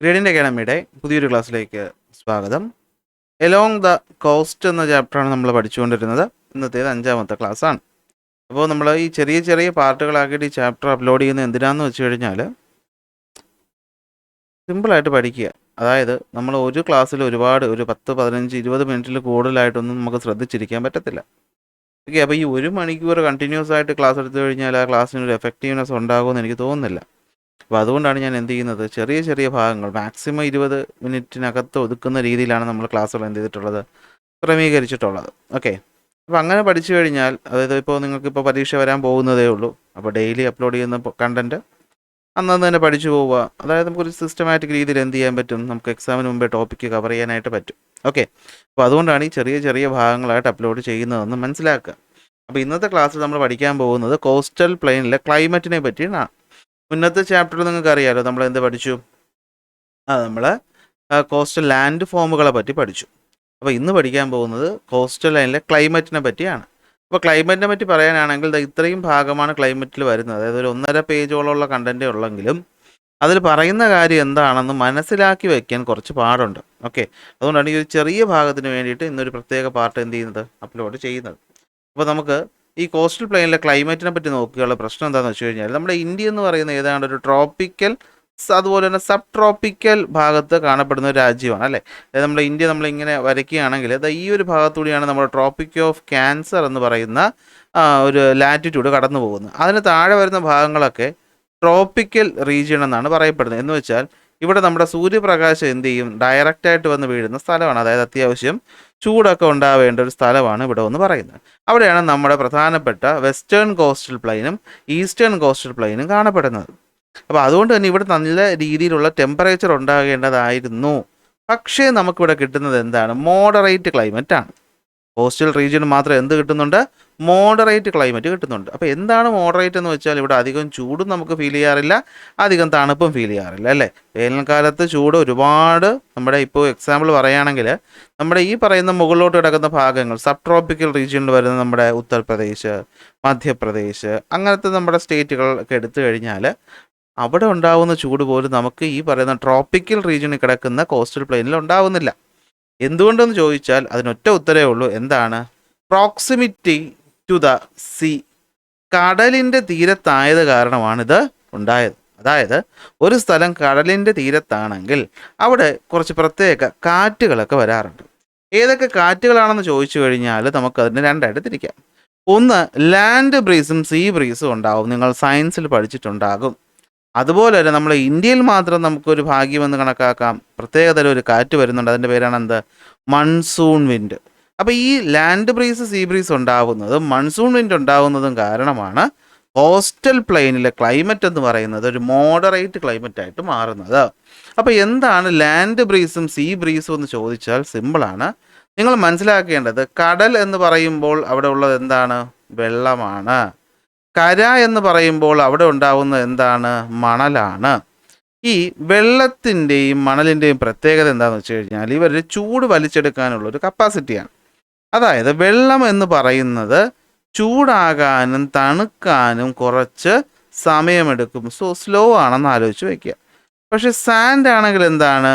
Gradient അക്കാഡമിയുടെ പുതിയൊരു ക്ലാസ്സിലേക്ക് സ്വാഗതം. എലോങ് ദ കോസ്റ്റ് എന്ന ചാപ്റ്ററാണ് നമ്മൾ പഠിച്ചുകൊണ്ടിരുന്നത്. ഇന്നത്തേത് 5ാമത്തെ ക്ലാസ്സാണ്. അപ്പോൾ നമ്മൾ ഈ ചെറിയ ചെറിയ പാർട്ടുകളാക്കിയിട്ട് ഈ ചാപ്റ്റർ അപ്ലോഡ് ചെയ്യുന്നത് എന്തിനാന്ന് വെച്ച് കഴിഞ്ഞാൽ സിമ്പിളായിട്ട് പഠിക്കുക. അതായത് നമ്മൾ ഒരു ക്ലാസ്സിൽ ഒരുപാട് ഒരു 10, 15, 20 മിനിറ്റിൽ കൂടുതലായിട്ടൊന്നും നമുക്ക് ശ്രദ്ധിച്ചിരിക്കാൻ പറ്റത്തില്ല. ഓക്കെ, അപ്പോൾ ഈ 1 മണിക്കൂർ കണ്ടിന്യൂസ് ആയിട്ട് ക്ലാസ് എടുത്തു കഴിഞ്ഞാൽ ആ ക്ലാസ്സിനൊരു എഫക്റ്റീവ്നെസ് ഉണ്ടാകുമെന്ന് എനിക്ക് തോന്നുന്നില്ല. അപ്പോൾ അതുകൊണ്ടാണ് ഞാൻ എന്ത് ചെയ്യുന്നത്, ചെറിയ ചെറിയ ഭാഗങ്ങൾ മാക്സിമം 20 മിനിറ്റിനകത്ത് ഒതുക്കുന്ന രീതിയിലാണ് നമ്മൾ ക്ലാസ്സുകൾ എന്ത് ചെയ്തിട്ടുള്ളത്, ക്രമീകരിച്ചിട്ടുള്ളത്. ഓക്കെ, അപ്പോൾ അങ്ങനെ പഠിച്ചു കഴിഞ്ഞാൽ, അതായത് ഇപ്പോൾ നിങ്ങൾക്കിപ്പോൾ പരീക്ഷ വരാൻ പോകുന്നതേ ഉള്ളൂ. അപ്പോൾ ഡെയിലി അപ്ലോഡ് ചെയ്യുന്ന കണ്ടൻറ്റ് അന്നന്ന് തന്നെ പഠിച്ചു പോവുക. അതായത് നമുക്കൊരു സിസ്റ്റമാറ്റിക് രീതിയിൽ എന്ത് ചെയ്യാൻ പറ്റും, നമുക്ക് എക്സാമിന് മുമ്പേ ടോപ്പിക്ക് കവർ ചെയ്യാനായിട്ട് പറ്റും. ഓക്കെ, അപ്പോൾ അതുകൊണ്ടാണ് ഈ ചെറിയ ചെറിയ ഭാഗങ്ങളായിട്ട് അപ്ലോഡ് ചെയ്യുന്നതെന്ന് മനസ്സിലാക്കുക. അപ്പോൾ ഇന്നത്തെ ക്ലാസ്സിൽ നമ്മൾ പഠിക്കാൻ പോകുന്നത് കോസ്റ്റൽ പ്ലെയിനിലെ ക്ലൈമറ്റിനെ പറ്റിയാണ്. മുന്നത്തെ ചാപ്റ്ററിൽ നിങ്ങൾക്ക് അറിയാമല്ലോ, നമ്മൾ എന്ത് പഠിച്ചു, നമ്മൾ കോസ്റ്റൽ ലാൻഡ് ഫോമുകളെ പറ്റി പഠിച്ചു. അപ്പോൾ ഇന്ന് പഠിക്കാൻ പോകുന്നത് കോസ്റ്റൽ ലൈനിലെ ക്ലൈമറ്റിനെ പറ്റിയാണ്. അപ്പോൾ ക്ലൈമറ്റിനെ പറ്റി പറയാനാണെങ്കിൽ ഇത്രയും ഭാഗമാണ് ക്ലൈമറ്റിൽ വരുന്നത്. അതായത് ഒരു 1.5 പേജോളമുള്ള കണ്ടൻറ്റേ ഉള്ളെങ്കിലും അതിൽ പറയുന്ന കാര്യം എന്താണെന്ന് മനസ്സിലാക്കി വയ്ക്കാൻ കുറച്ച് പാടുണ്ട്. ഓക്കെ, അതുകൊണ്ടാണ് ഈ ഒരു ചെറിയ ഭാഗത്തിന് വേണ്ടിയിട്ട് ഇന്നൊരു പ്രത്യേക പാർട്ട് എന്ത് ചെയ്യുന്നത്, അപ്ലോഡ് ചെയ്യുന്നത്. അപ്പോൾ നമുക്ക് ഈ കോസ്റ്റൽ പ്ലെയിനിലെ ക്ലൈമറ്റിനെ പറ്റി നോക്കിയുള്ള പ്രശ്നം എന്താണെന്ന് വെച്ച് കഴിഞ്ഞാൽ, നമ്മുടെ ഇന്ത്യ എന്ന് പറയുന്ന ഏതാണ്ട് ഒരു ട്രോപ്പിക്കൽ, അതുപോലെ തന്നെ സബ് ട്രോപ്പിക്കൽ ഭാഗത്ത് കാണപ്പെടുന്ന ഒരു രാജ്യമാണ് അല്ലേ. അതായത് നമ്മുടെ ഇന്ത്യ നമ്മളിങ്ങനെ വരയ്ക്കുകയാണെങ്കിൽ ഈ ഒരു ഭാഗത്തുകൂടിയാണ് നമ്മുടെ ട്രോപ്പിക് ഓഫ് ക്യാൻസർ എന്ന് പറയുന്ന ഒരു ലാറ്റിറ്റ്യൂഡ് കടന്നു പോകുന്നത്. അതിന് താഴെ വരുന്ന ഭാഗങ്ങളൊക്കെ ട്രോപ്പിക്കൽ റീജിയൻ എന്നാണ് പറയപ്പെടുന്നത്. എന്ന് വെച്ചാൽ ഇവിടെ നമ്മുടെ സൂര്യപ്രകാശം എന്ത് ചെയ്യും, ഡയറക്റ്റായിട്ട് വന്ന് വീഴുന്ന സ്ഥലമാണ്. അതായത് അത്യാവശ്യം ചൂടൊക്കെ ഉണ്ടാവേണ്ട ഒരു സ്ഥലമാണ് ഇവിടെ എന്ന് പറയുന്നത്. അവിടെയാണ് നമ്മുടെ പ്രധാനപ്പെട്ട വെസ്റ്റേൺ കോസ്റ്റൽ പ്ലെയിനും ഈസ്റ്റേൺ കോസ്റ്റൽ പ്ലെയിനും കാണപ്പെടുന്നത്. അപ്പോൾ അതുകൊണ്ട് തന്നെ ഇവിടെ നല്ല രീതിയിലുള്ള ടെമ്പറേച്ചർ ഉണ്ടാകേണ്ടതായിരുന്നു. പക്ഷേ നമുക്കിവിടെ കിട്ടുന്നത് എന്താണ്, മോഡറേറ്റ് ക്ലൈമറ്റാണ്. കോസ്റ്റൽ റീജിയന് മാത്രം എന്ത് കിട്ടുന്നുണ്ട്, മോഡറേറ്റ് ക്ലൈമറ്റ് കിട്ടുന്നുണ്ട്. അപ്പോൾ എന്താണ് മോഡറേറ്റ് എന്ന് വെച്ചാൽ, ഇവിടെ അധികം ചൂടും നമുക്ക് ഫീൽ ചെയ്യാറില്ല, അധികം തണുപ്പും ഫീൽ ചെയ്യാറില്ല അല്ലേ. വേനൽക്കാലത്ത് ചൂട് ഒരുപാട്, നമ്മുടെ ഇപ്പോൾ എക്സാമ്പിൾ പറയുകയാണെങ്കിൽ നമ്മുടെ ഈ പറയുന്ന മുകളിലോട്ട് കിടക്കുന്ന ഭാഗങ്ങൾ സബ് ട്രോപ്പിക്കൽ റീജിയനിൽ വരുന്ന നമ്മുടെ ഉത്തർപ്രദേശ്, മധ്യപ്രദേശ്, അങ്ങനത്തെ നമ്മുടെ സ്റ്റേറ്റുകളൊക്കെ എടുത്തു കഴിഞ്ഞാൽ അവിടെ ഉണ്ടാകുന്ന ചൂട് പോലും നമുക്ക് ഈ പറയുന്ന ട്രോപ്പിക്കൽ റീജിയനിൽ കിടക്കുന്ന കോസ്റ്റൽ പ്ലെയിനിൽ ഉണ്ടാവുന്നില്ല. എന്തുകൊണ്ടെന്ന് ചോദിച്ചാൽ അതിനൊറ്റ ഉത്തരവേ ഉള്ളൂ. എന്താണ്, പ്രോക്സിമിറ്റി ടു ദ സീ. കടലിൻ്റെ തീരത്തായത് കാരണമാണിത് ഉണ്ടായത്. അതായത് ഒരു സ്ഥലം കടലിൻ്റെ തീരത്താണെങ്കിൽ അവിടെ കുറച്ച് പ്രത്യേക കാറ്റുകളൊക്കെ വരാറുണ്ട്. ഏതൊക്കെ കാറ്റുകളാണെന്ന് ചോദിച്ചു കഴിഞ്ഞാൽ നമുക്കതിന് രണ്ടായിട്ട് തിരിക്കാം. ഒന്ന്, ലാൻഡ് ബ്രീസും സീ ബ്രീസും ഉണ്ടാവും. നിങ്ങൾ സയൻസിൽ പഠിച്ചിട്ടുണ്ടാകും. അതുപോലെ തന്നെ നമ്മുടെ ഇന്ത്യയിൽ മാത്രം നമുക്കൊരു ഭാഗ്യമെന്ന് കണക്കാക്കാം, പ്രത്യേകതരം ഒരു കാറ്റ് വരുന്നുണ്ട്. അതിൻ്റെ പേരാണ് എന്ത്, മൺസൂൺ വിൻഡ്. അപ്പോൾ ഈ ലാൻഡ് ബ്രീസ്, സീ ബ്രീസ് ഉണ്ടാകുന്നതും മൺസൂൺ വിൻഡ് ഉണ്ടാകുന്നതും കാരണമാണ് കോസ്റ്റൽ പ്ലെയിനിലെ ക്ലൈമറ്റ് എന്ന് പറയുന്നത് ഒരു മോഡറേറ്റ് ക്ലൈമറ്റ് ആയിട്ട് മാറുന്നത്. അപ്പോൾ എന്താണ് ലാൻഡ് ബ്രീസും സീ ബ്രീസും എന്ന് ചോദിച്ചാൽ സിമ്പിളാണ്. നിങ്ങൾ മനസ്സിലാക്കേണ്ടത്, കടൽ എന്ന് പറയുമ്പോൾ അവിടെ ഉള്ളത് എന്താണ്, വെള്ളമാണ്. കര എന്ന് പറയുമ്പോൾ അവിടെ ഉണ്ടാവുന്നത് എന്താണ്, മണലാണ്. ഈ വെള്ളത്തിൻ്റെയും മണലിൻ്റെയും പ്രത്യേകത എന്താണെന്ന് വെച്ച് കഴിഞ്ഞാൽ ഇവരുടെ ചൂട് വലിച്ചെടുക്കാനുള്ള ഒരു കപ്പാസിറ്റിയാണ്. അതായത് വെള്ളം എന്ന് പറയുന്നത് ചൂടാകാനും തണുക്കാനും കുറച്ച് സമയമെടുക്കും. സ്ലോ ആണെന്ന് ആലോചിച്ച് വയ്ക്കുക. പക്ഷെ സാൻഡ് ആണെങ്കിൽ എന്താണ്,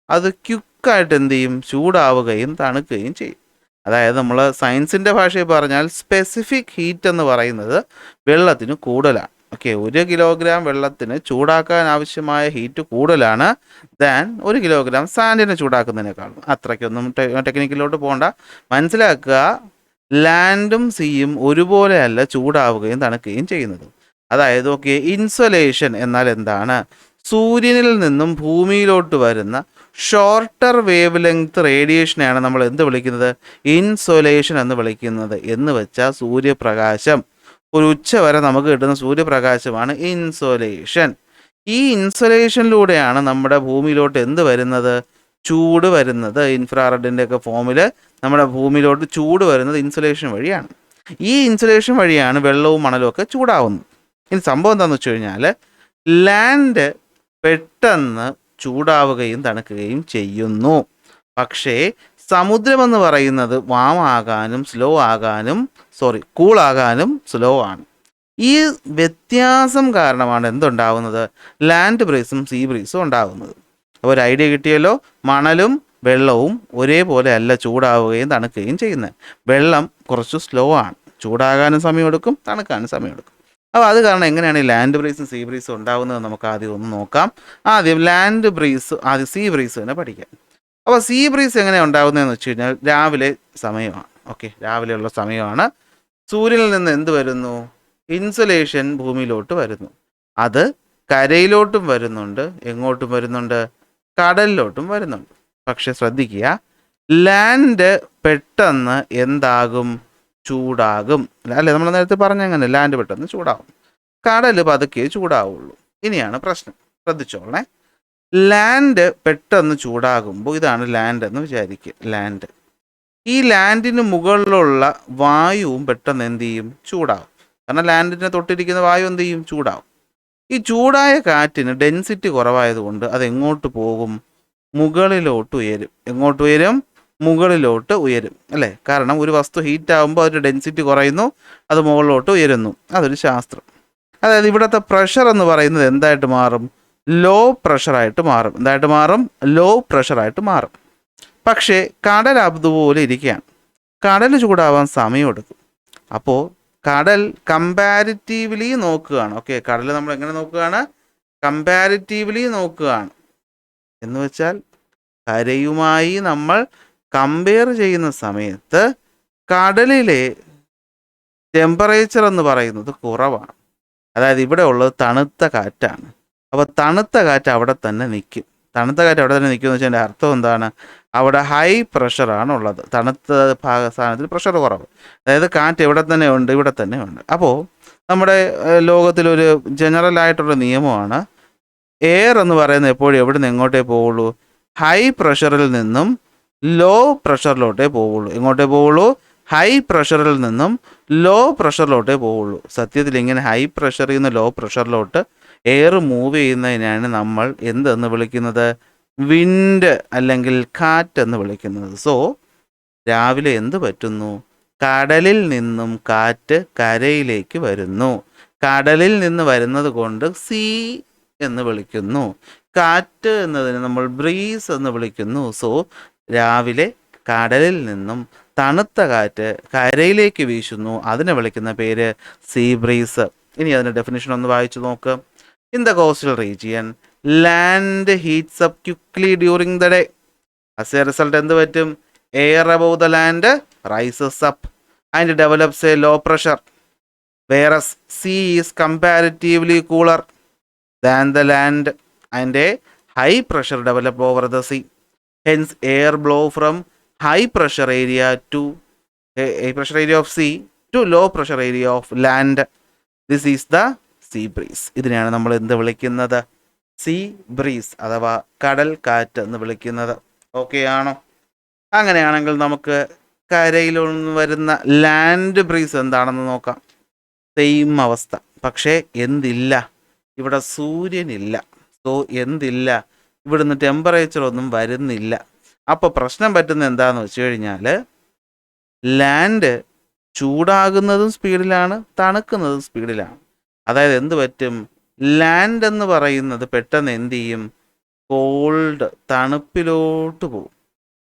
അത് ക്വിക്കായിട്ട് എന്ത് ചെയ്യും, ചൂടാവുകയും തണുക്കുകയും ചെയ്യും. അതായത് നമ്മൾ സയൻസിൻ്റെ ഭാഷയിൽ പറഞ്ഞാൽ സ്പെസിഫിക് ഹീറ്റ് എന്ന് പറയുന്നത് വെള്ളത്തിന് കൂടുതലാണ്. ഓക്കെ, 1 കിലോഗ്രാം വെള്ളത്തിന് ചൂടാക്കാൻ ആവശ്യമായ ഹീറ്റ് കൂടുതലാണ് ദാൻ 1 കിലോഗ്രാം സാൻഡിനെ ചൂടാക്കുന്നതിനേക്കാളും. അത്രയ്ക്കൊന്നും ടെക്നിക്കിലോട്ട് പോകണ്ട, മനസ്സിലാക്കുക. ലാൻഡും സീയും ഒരുപോലെയല്ല ചൂടാവുകയും തണുക്കുകയും ചെയ്യുന്നത്. അതായത് ഓക്കെ, ഇൻസൊലേഷൻ എന്നാൽ എന്താണ്, സൂര്യനിൽ നിന്നും ഭൂമിയിലോട്ട് വരുന്ന ഷോർട്ടർ വേവ് ലെങ്ത് റേഡിയേഷനെയാണ് നമ്മൾ എന്ത് വിളിക്കുന്നത്, ഇൻസൊലേഷൻ എന്ന് വിളിക്കുന്നത്. എന്ന് വെച്ചാൽ സൂര്യപ്രകാശം, ഒരു ഉച്ച വരെ നമുക്ക് കിട്ടുന്ന സൂര്യപ്രകാശമാണ് ഇൻസൊലേഷൻ. ഈ ഇൻസൊലേഷനിലൂടെയാണ് നമ്മുടെ ഭൂമിയിലോട്ട് എന്ത് വരുന്നത്, ചൂട് വരുന്നത്. ഇൻഫ്രാറെഡിൻ്റെ ഒക്കെ ഫോമിൽ നമ്മുടെ ഭൂമിയിലോട്ട് ചൂട് വരുന്നത് ഇൻസുലേഷൻ വഴിയാണ്. ഈ ഇൻസുലേഷൻ വഴിയാണ് വെള്ളവും മണലും ഒക്കെ ചൂടാവുന്നത്. ഇനി സംഭവം എന്താണെന്ന് വെച്ച് കഴിഞ്ഞാൽ, ലാൻഡ് പെട്ടെന്ന് ചൂടാവുകയും തണുക്കുകയും ചെയ്യുന്നു. പക്ഷേ സമുദ്രമെന്ന് പറയുന്നത് വാമാകാനും കൂളാകാനും സ്ലോ ആണ്. ഈ വ്യത്യാസം കാരണമാണ് എന്തുണ്ടാവുന്നത്, ലാൻഡ് ബ്രീസും സീ ബ്രീസും ഉണ്ടാകുന്നത്. അപ്പോൾ ഒരു ഐഡിയ കിട്ടിയല്ലോ. മണലും വെള്ളവും ഒരേപോലെ അല്ല ചൂടാവുകയും തണുക്കുകയും ചെയ്യുന്നത്. വെള്ളം കുറച്ച് സ്ലോ ആണ്, ചൂടാകാനും സമയമെടുക്കും, തണുക്കാനും സമയമെടുക്കും. അപ്പോൾ അത് കാരണം എങ്ങനെയാണ് ഈ ലാൻഡ് ബ്രീസും സീ ബ്രീസും ഉണ്ടാകുന്നത് നമുക്ക് ആദ്യം ഒന്ന് നോക്കാം. ആദ്യം ലാൻഡ് ബ്രീസ്, ആദ്യം സീ ബ്രീസ് തന്നെ പഠിക്കാം. അപ്പോൾ സീ ബ്രീസ് എങ്ങനെയാണ് ഉണ്ടാകുന്നതെന്ന് വെച്ച് കഴിഞ്ഞാൽ രാവിലെ സമയമാണ്. ഓക്കെ, രാവിലെയുള്ള സമയമാണ്. സൂര്യനിൽ നിന്ന് എന്ത് വരുന്നു? ഇൻസുലേഷൻ ഭൂമിയിലോട്ട് വരുന്നു. അത് കരയിലോട്ടും വരുന്നുണ്ട്, എങ്ങോട്ടും വരുന്നുണ്ട്? കടലിലോട്ടും വരുന്നുണ്ട്. പക്ഷെ ശ്രദ്ധിക്കുക, ലാൻഡ് പെട്ടെന്ന് എന്താകും? ചൂടാകും. അല്ലേ, നമ്മൾ നേരത്തെ പറഞ്ഞങ്ങനെ ലാൻഡ് പെട്ടെന്ന് ചൂടാകും, കടൽ പതുക്കെ ചൂടാവുള്ളൂ. ഇനിയാണ് പ്രശ്നം, ശ്രദ്ധിച്ചോളണേ. ലാൻഡ് പെട്ടെന്ന് ചൂടാകുമ്പോൾ, ഇതാണ് ലാൻഡ് എന്ന് വിചാരിക്കുക. ലാൻഡ്, ഈ ലാൻഡിന് മുകളിലുള്ള വായുവും പെട്ടെന്ന് എന്ത് ചെയ്യും? ചൂടാവും. കാരണം ലാൻഡിനെ തൊട്ടിരിക്കുന്ന വായു എന്ത് ചെയ്യും? ചൂടാവും. ഈ ചൂടായ കാറ്റിന് ഡെൻസിറ്റി കുറവായതുകൊണ്ട് അത് എങ്ങോട്ട് പോകും? മുകളിലോട്ട് ഉയരും. എങ്ങോട്ട് ഉയരും? മുകളിലോട്ട് ഉയരും, അല്ലേ? കാരണം ഒരു വസ്തു ഹീറ്റ് ആകുമ്പോൾ അതിൻ്റെ ഡെൻസിറ്റി കുറയുന്നു, അത് മുകളിലോട്ട് ഉയരുന്നു. അതൊരു ശാസ്ത്രം. അതായത് ഇവിടുത്തെ പ്രഷർ എന്ന് പറയുന്നത് എന്തായിട്ട് മാറും? ലോ പ്രഷറായിട്ട് മാറും. എന്തായിട്ട് മാറും? ലോ പ്രഷറായിട്ട് മാറും. പക്ഷേ കടൽ അതുപോലെ ഇരിക്കുകയാണ്. കടൽ ചൂടാവാൻ സമയമെടുക്കും. അപ്പോൾ കടൽ കമ്പാരിറ്റീവ്ലി നോക്കുകയാണ്. ഓക്കെ, കടൽ നമ്മൾ എങ്ങനെ നോക്കുകയാണ്? കമ്പാരിറ്റീവ്ലി നോക്കുകയാണ്. എന്ന് വെച്ചാൽ കരയുമായി നമ്മൾ കമ്പയർ ചെയ്യുന്ന സമയത്ത് കടലിലെ ടെമ്പറേച്ചർ എന്ന് പറയുന്നത് കുറവാണ്. അതായത് ഇവിടെ ഉള്ളത് തണുത്ത കാറ്റാണ്. അപ്പോൾ തണുത്ത കാറ്റ് അവിടെ തന്നെ നിൽക്കും. തണുത്ത കാറ്റ് അവിടെ തന്നെ നിൽക്കുമെന്ന് വെച്ചാൽ അതിൻ്റെ അർത്ഥം എന്താണ്? അവിടെ ഹൈ പ്രഷറാണ് ഉള്ളത്. തണുത്ത സ്ഥാനത്തിൽ പ്രഷർ കുറവ്. അതായത് കാറ്റ് എവിടെ തന്നെ ഉണ്ട്? ഇവിടെ തന്നെ ഉണ്ട്. അപ്പോൾ നമ്മുടെ ലോകത്തിലൊരു ജനറൽ ആയിട്ടുള്ള നിയമമാണ്, എയർ എന്ന് പറയുന്നത് എപ്പോഴും എവിടെ നിന്ന് എങ്ങോട്ടേ പോവുള്ളൂ? ഹൈ പ്രഷറിൽ നിന്നും ലോ പ്രഷറിലോട്ടേ പോവുള്ളൂ. എങ്ങോട്ടേ പോവുള്ളൂ? ഹൈ പ്രഷറിൽ നിന്നും ലോ പ്രഷറിലോട്ടേ പോവുള്ളൂ. സത്യത്തിൽ ഇങ്ങനെ ഹൈ പ്രഷറിൽ നിന്ന് ലോ പ്രഷറിലോട്ട് എയർ മൂവ് ചെയ്യുന്നതിനാണ് നമ്മൾ എന്തെന്ന് വിളിക്കുന്നത്? വിൻഡ് അല്ലെങ്കിൽ കാറ്റ് എന്ന് വിളിക്കുന്നത്. സോ രാവിലെ എന്ത് പറ്റുന്നു? കടലിൽ നിന്നും കാറ്റ് കരയിലേക്ക് വരുന്നു. കടലിൽ നിന്ന് വരുന്നത് കൊണ്ട് സീ എന്ന് വിളിക്കുന്നു. കാറ്റ് എന്നതിന് നമ്മൾ ബ്രീസ് എന്ന് വിളിക്കുന്നു. സോ രാവിലെ കടലിൽ നിന്നും തണുത്ത കാറ്റ് കരയിലേക്ക് വീശുന്നു. അതിനെ വിളിക്കുന്ന പേര് സീ ബ്രീസ്. ഇനി അതിൻ്റെ ഡെഫിനിഷൻ ഒന്ന് വായിച്ചു നോക്ക്. In the coastal region land heats up quickly during the day. As a result എന്ത് പറ്റും? Air above the land rises up and develops a low pressure, whereas sea is comparatively cooler than the land and a high pressure develop over the sea. Hence, air blow from high pressure area to a pressure area of sea to low pressure area of land. This is the sea breeze. ഇതിനെയാണ് നമ്മൾ എന്ത് വിളിക്കുന്നത്? See breeze അഥവാ കടൽ കാറ്റ് എന്ന് വിളിക്കുന്നത്. Okay ആണോ? അങ്ങനെയാണെങ്കിൽ നമുക്ക് കരയിൽ വരുന്ന ലാൻഡ് ബ്രീസ് എന്താണെന്ന് നോക്കാം. സെയിം അവസ്ഥ. പക്ഷേ എന്തില്ല? ഇവിടെ സൂര്യനില്ല. സോ എന്തില്ല? ഇവിടുന്ന് ടെമ്പറേച്ചർ ഒന്നും വരുന്നില്ല. അപ്പോൾ പ്രശ്നം പറ്റുന്നത് എന്താണെന്ന് വെച്ച് കഴിഞ്ഞാൽ ലാൻഡ് ചൂടാകുന്നതും സ്പീഡിലാണ്, തണുക്കുന്നതും സ്പീഡിലാണ്. അതായത് എന്ത് പറ്റും? ലാൻഡ് എന്ന് പറയുന്നത് പെട്ടെന്ന് എന്ത് ചെയ്യും? കോൾഡ്, തണുപ്പിലോട്ട് പോകും.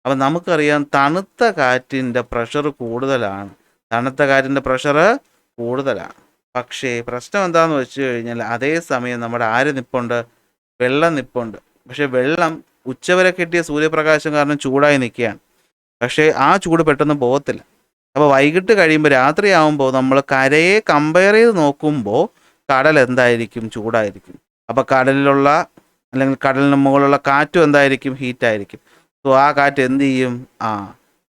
അപ്പം നമുക്കറിയാം തണുത്ത കാറ്റിൻ്റെ പ്രഷർ കൂടുതലാണ്. തണുത്ത കാറ്റിൻ്റെ പ്രഷർ കൂടുതലാണ്. പക്ഷേ പ്രശ്നം എന്താണെന്ന് വെച്ച് കഴിഞ്ഞാൽ അതേസമയം നമ്മുടെ ആര് നിപ്പുണ്ട്? വെള്ളം നിപ്പുണ്ട്. പക്ഷേ വെള്ളം ഉച്ചവരെ കിട്ടിയ സൂര്യപ്രകാശം കാരണം ചൂടായി നിൽക്കുകയാണ്. പക്ഷേ ആ ചൂട് പെട്ടെന്ന് പോകത്തില്ല. അപ്പോൾ വൈകിട്ട് കഴിയുമ്പോൾ രാത്രിയാകുമ്പോൾ നമ്മൾ കരയെ കമ്പയർ ചെയ്ത് നോക്കുമ്പോൾ കടൽ എന്തായിരിക്കും? ചൂടായിരിക്കും. അപ്പോൾ കടലിലുള്ള അല്ലെങ്കിൽ കടലിന് മുകളിലുള്ള കാറ്റും എന്തായിരിക്കും? ഹീറ്റായിരിക്കും. സോ ആ കാറ്റ് എന്ത് ചെയ്യും?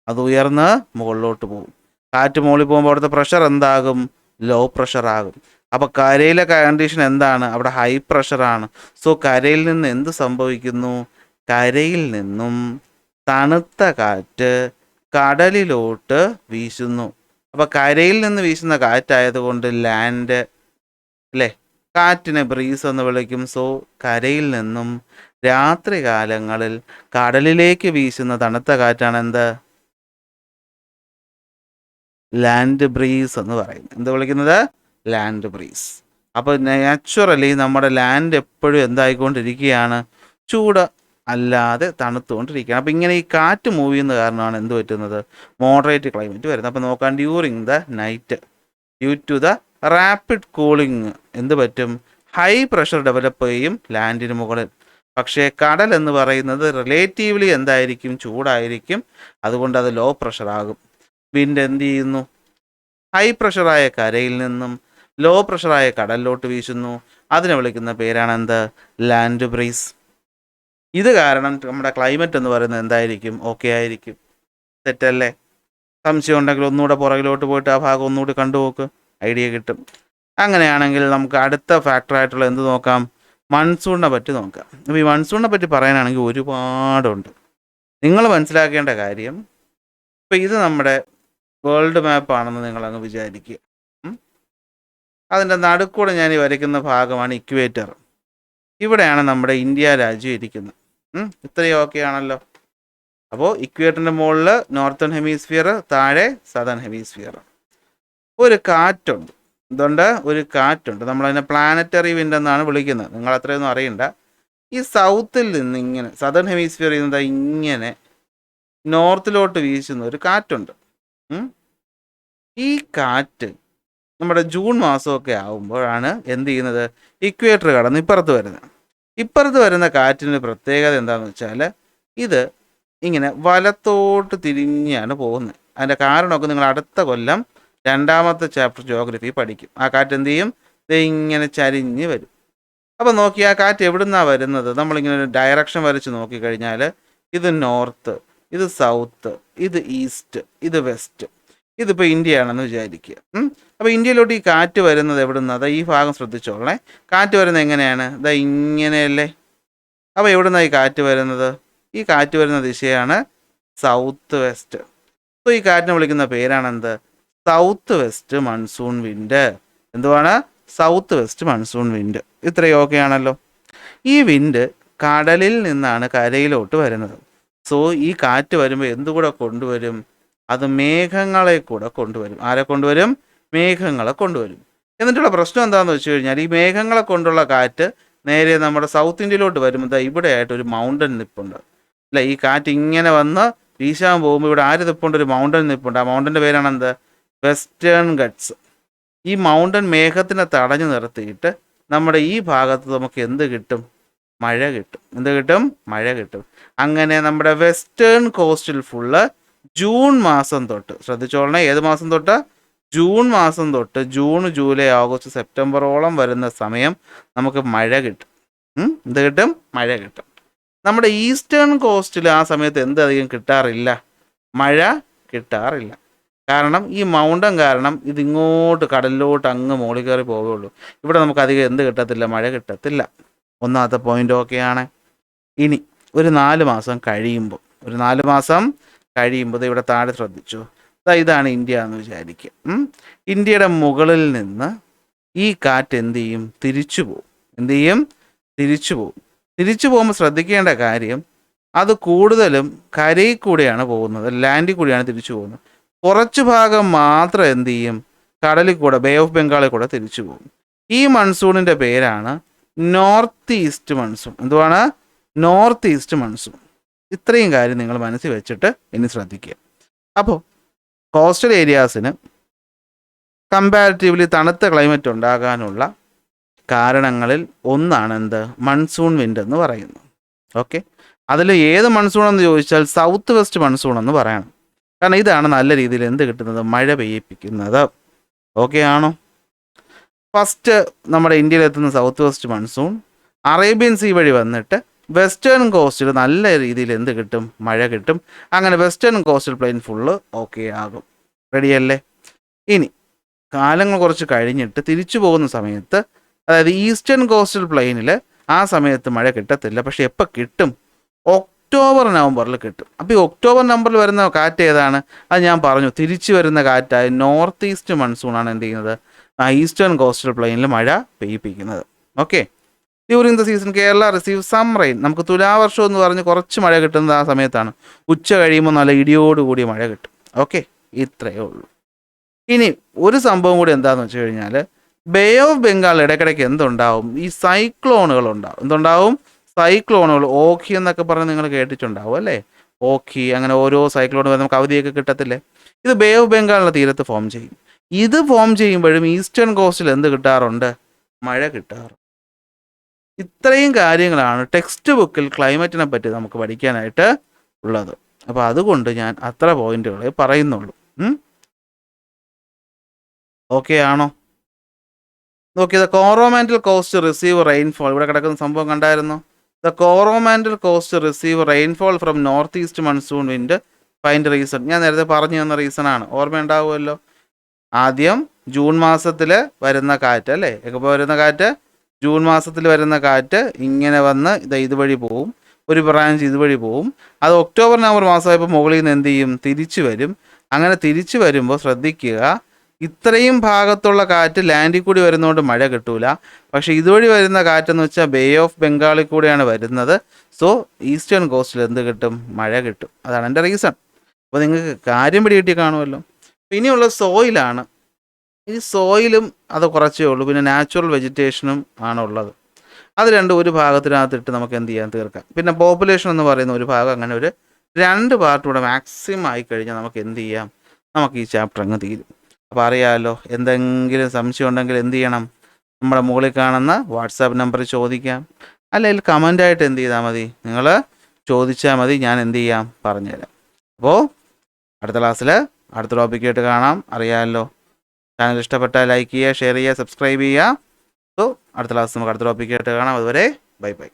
അത് ഉയർന്ന് മുകളിലോട്ട് പോകും. കാറ്റ് മുകളിൽ പോകുമ്പോൾ അവിടുത്തെ പ്രഷർ എന്താകും? ലോ പ്രഷർ ആകും. അപ്പോൾ കരയിലെ കണ്ടീഷൻ എന്താണ്? അവിടെ ഹൈ പ്രഷറാണ്. സോ കരയിൽ നിന്ന് എന്ത് സംഭവിക്കുന്നു? കരയിൽ നിന്നും തണുത്ത കാറ്റ് കടലിലോട്ട് വീശുന്നു. അപ്പോൾ കരയിൽ നിന്ന് വീശുന്ന കാറ്റായതുകൊണ്ട് ലാൻഡ്, അല്ലേ, കാറ്റിനെ ബ്രീസ് എന്ന് വിളിക്കും. സോ കരയിൽ നിന്നും രാത്രി കാലങ്ങളിൽ കടലിലേക്ക് വീശുന്ന തണുത്ത കാറ്റാണ് എന്ത്? ലാൻഡ് ബ്രീസ് എന്ന് പറയുന്നത്. എന്ത് വിളിക്കുന്നത്? Land breeze. അപ്പോൾ നാച്ചുറലി നമ്മുടെ ലാൻഡ് എപ്പോഴും എന്തായിക്കൊണ്ടിരിക്കുകയാണ്? അല്ലാതെ തണുത്തുകൊണ്ടിരിക്കുകയാണ്. അപ്പോൾ ഇങ്ങനെ ഈ കാറ്റ് മൂവ് ചെയ്യുന്ന കാരണമാണ് എന്ത് പറ്റുന്നത്, മോഡറേറ്റ് ക്ലൈമറ്റ് വരുന്നത്. അപ്പോൾ നോക്കാം, during the night due to the rapid cooling എന്ത് പറ്റും, ഹൈ പ്രഷർ ഡെവലപ്പ് ചെയ്യും ലാൻഡിന് മുകളിൽ. പക്ഷേ കടൽ എന്ന് പറയുന്നത് റിലേറ്റീവ്ലി എന്തായിരിക്കും, ചൂടായിരിക്കും. അതുകൊണ്ട് അത് ലോ പ്രഷർ ആകും. വിൻഡ് എന്ത് ചെയ്യുന്നു, ഹൈ പ്രഷറായ കരയിൽ നിന്നും ലോ പ്രഷറായ കടലിലോട്ട് വീശുന്നു. അതിനെ വിളിക്കുന്ന പേരാണ് എന്ത്, ലാൻഡ് ബ്രീസ്. ഇത് കാരണം നമ്മുടെ ക്ലൈമറ്റ് എന്ന് പറയുന്നത് എന്തായിരിക്കും, ഓക്കെ ആയിരിക്കും. തെറ്റല്ലേ? സംശയം ഉണ്ടെങ്കിൽ ഒന്നുകൂടെ പുറകിലോട്ട് പോയിട്ട് ആ ഭാഗം ഒന്നുകൂടി കണ്ടുപോക്ക്, ഐഡിയ കിട്ടും. അങ്ങനെയാണെങ്കിൽ നമുക്ക് അടുത്ത ഫാക്ടറായിട്ടുള്ള എന്ത് നോക്കാം, മൺസൂണിനെ പറ്റി നോക്കാം. അപ്പോൾ ഈ മൺസൂണിനെ പറ്റി പറയാനാണെങ്കിൽ ഒരുപാടുണ്ട്. നിങ്ങൾ മനസ്സിലാക്കേണ്ട കാര്യം, ഇപ്പോൾ ഇത് നമ്മുടെ വേൾഡ് മാപ്പാണെന്ന് നിങ്ങളങ്ങ് വിചാരിക്കുക. അതിൻ്റെ നടുക്കൂടെ ഞാൻ ഈ വരയ്ക്കുന്ന ഭാഗമാണ് ഇക്വേറ്റർ. ഇവിടെയാണ് നമ്മുടെ ഇന്ത്യ രാജ്യം ഇരിക്കുന്നത്. ഇത്രയും ഓക്കെ ആണല്ലോ. അപ്പോൾ ഇക്വേറ്ററിൻ്റെ മുകളിൽ നോർത്തേൺ ഹെമിസ്ഫിയർ, താഴെ സദേൺ ഹെമിസ്ഫിയർ. ഒരു കാറ്റുണ്ട്, ഇതുണ്ട്, ഒരു കാറ്റുണ്ട്. നമ്മളതിനെ പ്ലാനറ്ററി വിൻഡ് എന്നാണ് വിളിക്കുന്നത്. നിങ്ങൾ അത്രയൊന്നും അറിയണ്ട. ഈ സൗത്തിൽ നിന്ന് ഇങ്ങനെ സദേൺ ഹെമിസ്ഫിയറിൽ നിന്ന് ഇങ്ങനെ നോർത്തിലോട്ട് വീശുന്ന ഒരു കാറ്റുണ്ട്. ഈ കാറ്റ് നമ്മുടെ ജൂൺ മാസമൊക്കെ ആകുമ്പോഴാണ് എന്ത് ചെയ്യുന്നത്, ഇക്വേറ്റർ കടന്ന് ഇപ്പുറത്ത് വരുന്ന കാറ്റിൻ്റെ പ്രത്യേകത എന്താണെന്ന് വെച്ചാൽ ഇത് ഇങ്ങനെ വലത്തോട്ട് തിരിഞ്ഞാണ് പോകുന്നത്. അതിൻ്റെ കാരണമൊക്കെ നിങ്ങൾ അടുത്ത കൊല്ലം 2ാമത്തെ ചാപ്റ്റർ ജോഗ്രഫി പഠിക്കും. ആ കാറ്റ് എന്ത് ചെയ്യും, ഇത് ഇങ്ങനെ ചരിഞ്ഞ് വരും. അപ്പോൾ നോക്കി ആ കാറ്റ് എവിടെ നിന്നാണ് വരുന്നത്, നമ്മളിങ്ങനെ ഒരു ഡയറക്ഷൻ വരച്ച് നോക്കിക്കഴിഞ്ഞാൽ ഇത് നോർത്ത്, ഇത് സൗത്ത്, ഇത് ഈസ്റ്റ്, ഇത് വെസ്റ്റ്. ഇതിപ്പോൾ ഇന്ത്യയാണെന്ന് വിചാരിക്കുക. അപ്പോൾ ഇന്ത്യയിലോട്ട് ഈ കാറ്റ് വരുന്നത് എവിടെ നിന്നാണ്, അതാ ഈ ഭാഗം ശ്രദ്ധിച്ചോളണേ. കാറ്റ് വരുന്നത് എങ്ങനെയാണ്, ഇതാ ഇങ്ങനെയല്ലേ. അപ്പോൾ എവിടെ നിന്നാണ് ഈ കാറ്റ് വരുന്നത്, ഈ കാറ്റ് വരുന്ന ദിശയാണ് സൗത്ത് വെസ്റ്റ്. അപ്പോൾ ഈ കാറ്റിനെ വിളിക്കുന്ന പേരാണെന്ത്, സൗത്ത് വെസ്റ്റ് മൺസൂൺ വിൻഡ്. എന്തുവാണ്, സൗത്ത് വെസ്റ്റ് മൺസൂൺ വിൻഡ്. ഇത്രയും ഓക്കെ ആണല്ലോ. ഈ വിൻഡ് കടലിൽ നിന്നാണ് കരയിലോട്ട് വരുന്നത്. സോ ഈ കാറ്റ് വരുമ്പോൾ എന്തുകൂടെ കൊണ്ടുവരും, അത് മേഘങ്ങളെ കൂടെ കൊണ്ടുവരും. ആരെ കൊണ്ടുവരും, മേഘങ്ങളെ കൊണ്ടുവരും. എന്നിട്ടുള്ള പ്രശ്നം എന്താണെന്ന് വെച്ച് കഴിഞ്ഞാൽ, ഈ മേഘങ്ങളെ കൊണ്ടുള്ള കാറ്റ് നേരെ നമ്മുടെ സൗത്ത് ഇന്ത്യയിലോട്ട് വരുമ്പോൾ ഇവിടെ ആയിട്ട് ഒരു മൗണ്ടൻ നിപ്പുണ്ട് അല്ല. ഈ കാറ്റ് ഇങ്ങനെ വന്ന് വീശാൻ പോകുമ്പോൾ ഇവിടെ ആര് നിപ്പുണ്ട്, ഒരു മൗണ്ടൻ നിപ്പുണ്ട്. ആ മൗണ്ടൻ്റെ പേരാണ് എന്ത്, വെസ്റ്റേൺ ഗട്ട്സ്. ഈ മൗണ്ടൻ മേഘത്തിനെ തടഞ്ഞു നിർത്തിയിട്ട് നമ്മുടെ ഈ ഭാഗത്ത് നമുക്ക് എന്ത് കിട്ടും, മഴ കിട്ടും. എന്ത് കിട്ടും, മഴ കിട്ടും. അങ്ങനെ നമ്മുടെ വെസ്റ്റേൺ കോസ്റ്റിൽ ഫുള്ള് ജൂൺ മാസം തൊട്ട് ശ്രദ്ധിച്ചോളണേ, ഏത് മാസം തൊട്ട്, ജൂൺ മാസം തൊട്ട് ജൂൺ, ജൂലൈ, ഓഗസ്റ്റ്, സെപ്റ്റംബറോളം വരുന്ന സമയം നമുക്ക് മഴ കിട്ടും. എന്ത് കിട്ടും, മഴ കിട്ടും. നമ്മുടെ ഈസ്റ്റേൺ കോസ്റ്റിൽ ആ സമയത്ത് എന്തധികം കിട്ടാറില്ല, മഴ കിട്ടാറില്ല. കാരണം ഈ മൗണ്ടൻ കാരണം ഇതിങ്ങോട്ട് കടലിലോട്ട് അങ്ങ് മോളിൽ കയറി പോവുകയുള്ളൂ. ഇവിടെ നമുക്ക് അധികം എന്ത് കിട്ടത്തില്ല, മഴ കിട്ടത്തില്ല. ഒന്നാമത്തെ പോയിന്റ് ഓക്കെയാണ്. ഇനി ഒരു 4 മാസം കഴിയുമ്പോൾ, ഇവിടെ താഴെ ശ്രദ്ധിച്ചു, ഇതാണ് ഇന്ത്യ എന്ന് വിചാരിക്കുക. ഇന്ത്യയുടെ മുകളിൽ നിന്ന് ഈ കാറ്റ് എന്ത് ചെയ്യും, തിരിച്ചു പോകും. തിരിച്ചു പോകുമ്പോൾ ശ്രദ്ധിക്കേണ്ട കാര്യം, അത് കൂടുതലും കരയിൽ കൂടെയാണ് പോകുന്നത്, ലാൻഡിൽ കൂടെയാണ് തിരിച്ചു പോകുന്നത്. കുറച്ച് ഭാഗം മാത്രം എന്ത് ചെയ്യും, കടലിൽ കൂടെ, ബേ ഓഫ് ബംഗാളിൽ കൂടെ തിരിച്ചു പോകും. ഈ മൺസൂണിൻ്റെ പേരാണ് നോർത്ത് ഈസ്റ്റ് മൺസൂൺ. എന്തുവാണ്, നോർത്ത് ഈസ്റ്റ് മൺസൂൺ. ഇത്രയും കാര്യം നിങ്ങൾ മനസ്സിൽ വെച്ചിട്ട് ഇനി ശ്രദ്ധിക്കുക. അപ്പോൾ കോസ്റ്റൽ ഏരിയാസിന് കമ്പാരിറ്റീവ്ലി തണുത്ത ക്ലൈമറ്റ് ഉണ്ടാകാനുള്ള കാരണങ്ങളിൽ ഒന്നാണ് എന്ത്, മൺസൂൺ വിൻഡ് എന്ന് പറയുന്നത്. ഓക്കെ, അതിൽ ഏത് മൺസൂൺ എന്ന് ചോദിച്ചാൽ സൗത്ത് വെസ്റ്റ് മൺസൂൺ എന്ന് പറയണം. കാരണം ഇതാണ് നല്ല രീതിയിൽ എന്ത് കിട്ടുന്നത്, മഴ പെയ്യിപ്പിക്കുന്നത്. ഓക്കെ ആണോ? ഫസ്റ്റ് നമ്മുടെ ഇന്ത്യയിലെത്തുന്ന south west monsoon Arabian sea വഴി വന്നിട്ട് വെസ്റ്റേൺ കോസ്റ്റിൽ നല്ല രീതിയിൽ എന്ത് കിട്ടും, മഴ കിട്ടും. അങ്ങനെ western coastal plain full okay ആകും. റെഡിയല്ലേ? ഇനി കാലങ്ങൾ കുറച്ച് കഴിഞ്ഞിട്ട് തിരിച്ചു പോകുന്ന സമയത്ത്, അതായത് ഈസ്റ്റേൺ കോസ്റ്റൽ പ്ലെയിനിൽ ആ സമയത്ത് മഴ കിട്ടത്തില്ല. പക്ഷെ എപ്പോൾ കിട്ടും, ഒക്ടോബർ നവംബറിൽ കിട്ടും. അപ്പോൾ ഈ ഒക്ടോബർ നവംബറിൽ വരുന്ന കാറ്റ് ഏതാണ്, അത് ഞാൻ പറഞ്ഞു, തിരിച്ചു വരുന്ന കാറ്റായ നോർത്ത് ഈസ്റ്റ് മൺസൂണാണ് എന്ത് ചെയ്യുന്നത്, ആ ഈസ്റ്റേൺ കോസ്റ്റൽ പ്ലെയിനിൽ മഴ പെയ്യിപ്പിക്കുന്നത്. Okay, during the season Kerala receive some rain. നമുക്ക് തുലാവർഷം എന്ന് പറഞ്ഞ് കുറച്ച് മഴ കിട്ടുന്നത് ആ സമയത്താണ്. ഉച്ച കഴിയുമ്പോൾ നല്ല ഇടിയോടുകൂടിയ മഴ കിട്ടും. ഓക്കെ, ഇത്രയേ ഉള്ളൂ. ഇനി ഒരു സംഭവം കൂടി എന്താണെന്ന് വെച്ച് കഴിഞ്ഞാൽ, ബേ ഓഫ് ബംഗാൾ ഇടയ്ക്കിടയ്ക്ക് എന്തുണ്ടാവും, ഈ സൈക്ലോണുകൾ ഉണ്ടാവും. എന്തുണ്ടാവും, സൈക്ലോണുകൾ ഓഖി എന്നൊക്കെ പറഞ്ഞ് നിങ്ങൾ കേട്ടിട്ടുണ്ടാവും അല്ലേ? ഓഖി, അങ്ങനെ ഓരോ സൈക്ലോൺ വരുന്ന നമുക്ക് അവധിയൊക്കെ കിട്ടത്തില്ലേ? ഇത് ബേ ഓഫ് ബംഗാളിൻ്റെ തീരത്ത് ഫോം ചെയ്യും. ഇത് ഫോം ചെയ്യുമ്പോഴും ഈസ്റ്റേൺ കോസ്റ്റിൽ എന്ത് കിട്ടാറുണ്ട്? മഴ കിട്ടാറുണ്ട്. ഇത്രയും കാര്യങ്ങളാണ് ടെക്സ്റ്റ് ബുക്കിൽ ക്ലൈമറ്റിനെ പറ്റി നമുക്ക് പഠിക്കാനായിട്ട് ഉള്ളത്. അപ്പോൾ അതുകൊണ്ട് ഞാൻ അത്ര പോയിന്റുകളെ പറയുന്നുള്ളൂ. ഓക്കെ ആണോ? നോക്കി, the Coromandel coast receive rainfall. ഇവിടെ കിടക്കുന്ന സംഭവം കണ്ടായിരുന്നു. The Coromandel coast receive rainfall from north east monsoon wind. Find reason. ഞാൻ നേരത്തെ പറഞ്ഞു തന്ന റീസണാണ്, ഓർമ്മയുണ്ടാവുമല്ലോ. ആദ്യം ജൂൺ മാസത്തിൽ വരുന്ന കാറ്റ് അല്ലേ? ഇപ്പോൾ വരുന്ന കാറ്റ് ജൂൺ മാസത്തിൽ വരുന്ന കാറ്റ് ഇങ്ങനെ വന്ന് ഇതുവഴി പോവും, ഒരു ബ്രാഞ്ച് ഇതുവഴി പോവും. അത് ഒക്ടോബർ നവംബർ മാസമായപ്പോൾ മുകളിൽ നിന്ന് എന്ത് ചെയ്യും? തിരിച്ചു വരും. അങ്ങനെ തിരിച്ചു വരുമ്പോൾ ശ്രദ്ധിക്കുക, ഇത്രയും ഭാഗത്തുള്ള കാറ്റ് ലാൻഡിൽ കൂടി വരുന്നതുകൊണ്ട് മഴ കിട്ടൂല. പക്ഷേ ഇതുവഴി വരുന്ന കാറ്റെന്ന് വെച്ചാൽ ബേ ഓഫ് ബംഗാളിൽ കൂടെയാണ് വരുന്നത്. സോ ഈസ്റ്റേൺ കോസ്റ്റിൽ എന്ത് കിട്ടും? മഴ കിട്ടും. അതാണ് എൻ്റെ റീസൺ. അപ്പോൾ നിങ്ങൾക്ക് കാര്യം പിടികിട്ടി കാണുമല്ലോ. ഇനിയുള്ള സോയിലാണ്. ഈ സോയിലും അത് കുറച്ചേ ഉള്ളൂ, പിന്നെ നാച്ചുറൽ വെജിറ്റേഷനും ആണുള്ളത്. അത് രണ്ടും ഒരു ഭാഗത്തിനകത്തിട്ട് നമുക്ക് എന്ത് ചെയ്യാൻ തീർക്കാം. പിന്നെ പോപ്പുലേഷൻ എന്ന് പറയുന്ന ഒരു ഭാഗം, അങ്ങനെ ഒരു 2 പാർട്ട് ഇവിടെ മാക്സിമം ആയിക്കഴിഞ്ഞാൽ നമുക്ക് എന്ത് ചെയ്യാം? നമുക്ക് ഈ ചാപ്റ്റർ അങ്ങ് തീരും. അപ്പോൾ അറിയാമല്ലോ, എന്തെങ്കിലും സംശയം ഉണ്ടെങ്കിൽ എന്ത് ചെയ്യണം? നമ്മുടെ മുകളിൽ കാണുന്ന വാട്സാപ്പ് നമ്പറിൽ ചോദിക്കാം, അല്ലെങ്കിൽ കമൻ്റായിട്ട് എന്ത് ചെയ്താൽ മതി? നിങ്ങൾ ചോദിച്ചാൽ മതി, ഞാൻ എന്ത് ചെയ്യാം? പറഞ്ഞുതരാം. അപ്പോൾ അടുത്ത ക്ലാസ്സിൽ അടുത്ത ടോപ്പിക്കായിട്ട് കാണാം. അറിയാമല്ലോ, ചാനൽ ഇഷ്ടപ്പെട്ടാൽ ലൈക്ക് ചെയ്യുക, ഷെയർ ചെയ്യുക, സബ്സ്ക്രൈബ് ചെയ്യുക. സോ അടുത്ത ക്ലാസ് നമുക്ക് അടുത്ത ടോപ്പിക്കായിട്ട് കാണാം. അതുവരെ ബൈ ബൈ.